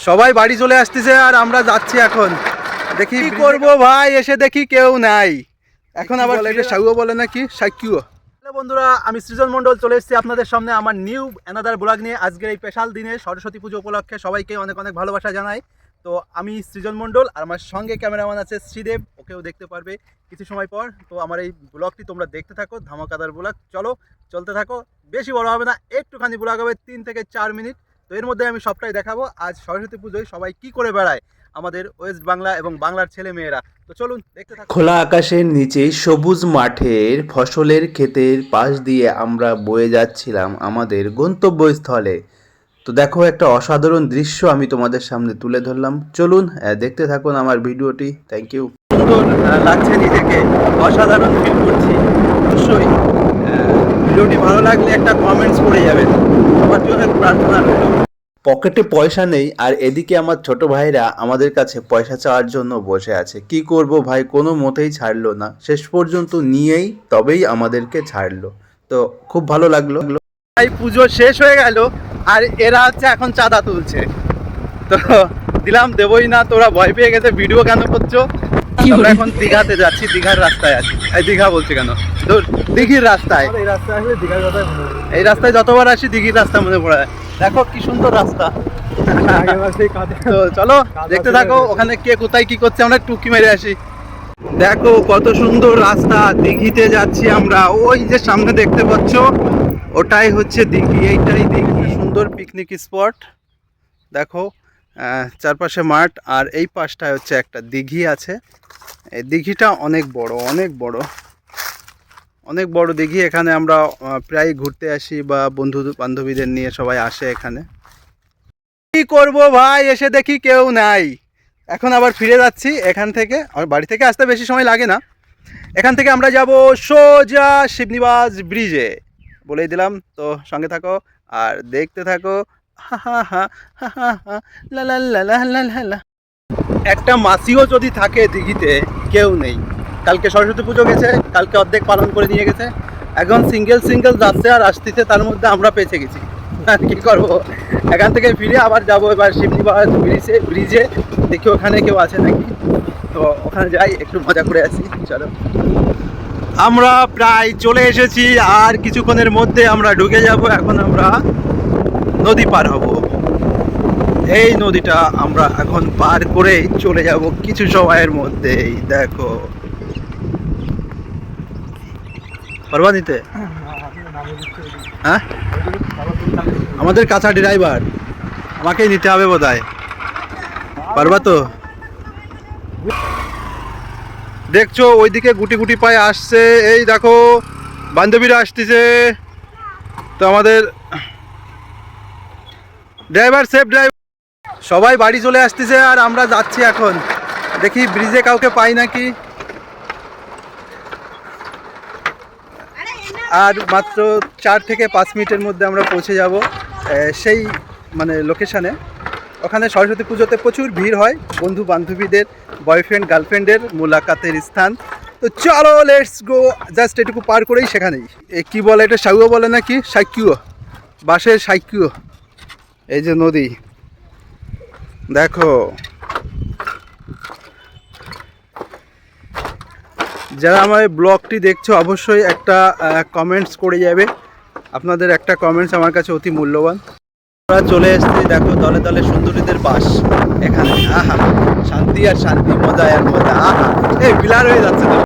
সবাই বাড়ি চলে আসতেছে আর আমরা যাচ্ছি এখন। দেখি কি করব ভাই, এসে দেখি কেউ নাই। এখন আবার এটা সাগুও বলে নাকি সাকিও। হ্যালো বন্ধুরা, আমি সৃজন মণ্ডল চলে এসেছি আপনাদের সামনে আমার নিউ অ্যানাদার ব্লগ নিয়ে। আজকের এই স্পেশাল দিনে সরস্বতী পুজো উপলক্ষে সবাইকে অনেক অনেক ভালোবাসা জানাই। তো আমি সৃজন মণ্ডল আর আমার সঙ্গে ক্যামেরাম্যান আছে শ্রীদেব, ওকেও দেখতে পারবে কিছু সময় পর। তো আমার এই ব্লগটি তোমরা দেখতে থাকো, ধামাকাদার ব্লগ। চলো চলতে থাকো, বেশি বড় হবে না, একটুখানি ব্লগ হবে 3 থেকে 4 মিনিট। তো এর মধ্যে আমি সবটাই দেখাবো আজ সরস্বতী পুজোয় সবাই কি করে বেড়ায় আমাদের ওয়েস্ট বাংলা এবং বাংলার ছেলে মেয়েরা। তো চলুন দেখতে থাকো। খোলা আকাশের নিচে সবুজ মাঠের ফসলের ক্ষেতের পাশ দিয়ে আমরা বয়ে যাচ্ছিলাম আমাদের গন্তব্যস্থলে। তো দেখো, একটা অসাধারণ দৃশ্য আমি তোমাদের সামনে তুলে ধরলাম। চলুন দেখতে থাকুন আমার ভিডিওটি। Thank you. সুন্দর লাগছে, নিজেকে অসাধারণ ফিল করছি। অবশ্যই ভিডিওটি ভালো লাগলে একটা কমেন্টস করে যাবেন, আমার জন্য প্রার্থনা রইল। পকেটে পয়সা নেই আর এদিকে আমার ছোট ভাইরা আমাদের কাছে পয়সা চাওয়ার জন্য বসে আছে। কি করব ভাই, কোনো মতেই ছাড়লো না, শেষ পর্যন্ত নিয়েই তবেই আমাদেরকে ছাড়লো। তো খুব ভালো লাগলো। তাই পুজো শেষ হয়ে গেল আর এরা হচ্ছে এখন চাঁদা তুলছে। তো দিলাম, দেবই না, তোরা ভয় পেয়ে গেছে, ভিডিও কেন করছো? আমরা এখন দীঘাতে যাচ্ছি, দীঘার রাস্তায় আছি। এই দীঘা বলছি কেন, দিঘির রাস্তায়। এই রাস্তায় যতবার আসি দিঘির রাস্তা মনে পড়ে। দেখো কি সুন্দর রাস্তা। তো চলো দেখতে থাকো, ওখানে কে কোথায় কি করছে আমরা টুকি মেরে আসি। দেখো কত সুন্দর রাস্তা, দিঘিতে যাচ্ছি আমরা। ওই যে সামনে দেখতে পাচ্ছ, ওটাই হচ্ছে দিঘি, এইটাই দিঘি। সুন্দর পিকনিক স্পট। দেখো চারপাশে মাঠ আর এই পাশটায় হচ্ছে একটা দিঘি আছে। এই দিঘিটা অনেক বড়, অনেক বড়, অনেক বড় দিঘি। এখানে আমরা প্রায় ঘুরতে আসি বা বন্ধু বান্ধবীদের নিয়ে সবাই আসে এখানে। কি করব ভাই, এসে দেখি কেউ নাই। এখন আবার ফিরে যাচ্ছি এখান থেকে। আমার বাড়ি থেকে আসতে বেশি সময় লাগে না। এখান থেকে আমরা যাব সোজা শিবনিবাস ব্রিজে, বলেই দিলাম। তো সঙ্গে থাকো আর দেখতে থাকো। হা হা হা হা হা হা লা লা লা লা লা লা লা। একটা মাসিও যদি থাকে দিঘিতে, কেউ নেই। কালকে সরস্বতী পুজো গেছে, কালকে অর্ধেক পালন করে নিয়ে গেছে। এখন সিঙ্গেল সিঙ্গেল যাচ্ছে আর আসতেছে, তার মধ্যে আমরা বেঁচে গেছি। আর কি করবো, এখান থেকে ফিরে আবার যাবো এবার শিবনিবাস ব্রিজে। দেখি ওখানে কেউ আছে নাকি। তো ওখানে যাই, একটু মজা করে আসি। চলো, আমরা প্রায় চলে এসেছি আর কিছুক্ষণের মধ্যে আমরা ঢুকে যাব। এখন আমরা নদী পার হব। এই নদীটা আমরা এখন পার করে চলে যাব কিছু সময়ের মধ্যেই। দেখো, পারবা নিতে? হ্যাঁ, আমাদের কাঁচা ড্রাইভার, আমাকেই নিতে হবে বোধহয়। পারবা তো? দেখছো ওইদিকে গুটি গুটি পায়ে আসছে, এই দেখো বান্ধবীরা আসতেছে। তো আমাদের ড্রাইভার, সেফ ড্রাইভার। সবাই বাড়ি চলে আসতেছে আর আমরা যাচ্ছি এখন। দেখি ব্রিজে কাউকে পাই নাকি। আর মাত্র 4 থেকে 5 মিনিটের মধ্যে আমরা পৌঁছে যাব সেই মানে লোকেশানে। ওখানে সরস্বতী পুজোতে প্রচুর ভিড় হয়, বন্ধু বান্ধবীদের, বয়ফ্রেন্ড গার্লফ্রেন্ডের মোলাকাতের স্থান। তো চলো লেটস গো, জাস্ট এটুকু পার করেই সেখানেই। কি বলে এটা, সাগুও বলে নাকি সাইকিও, বাঁশের সাইকিও। এই যে নদী, দেখো। যারা আমার এই ব্লগটি দেখছো অবশ্যই একটা কমেন্টস করে যাবে। আপনাদের একটা কমেন্টস আমার কাছে অতি মূল্যবান। আমরা চলে এসেছি, দেখো দলে দলে সুন্দরীদের বাস এখানে। আহা, শান্তি আর শান্তি, মজা আর মজা। আহা, এই বিলার হয়ে যাচ্ছে তো।